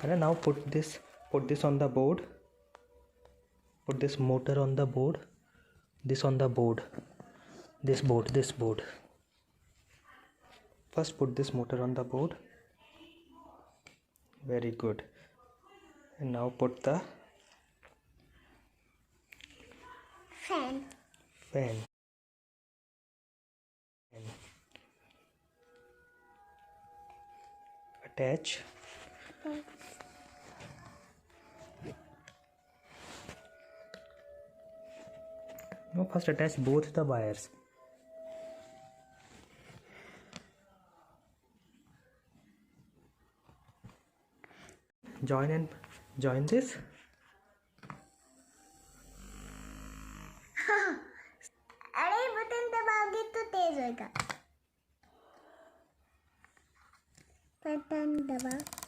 And now put this on the board. Put this motor on the board. This on the board. This board. First put this motor on the board. Very good. And now put the fan. Attach. No, first attach both the wires. Join this. अरे button दबाओगे तो तेज होगा. Button दबाओ.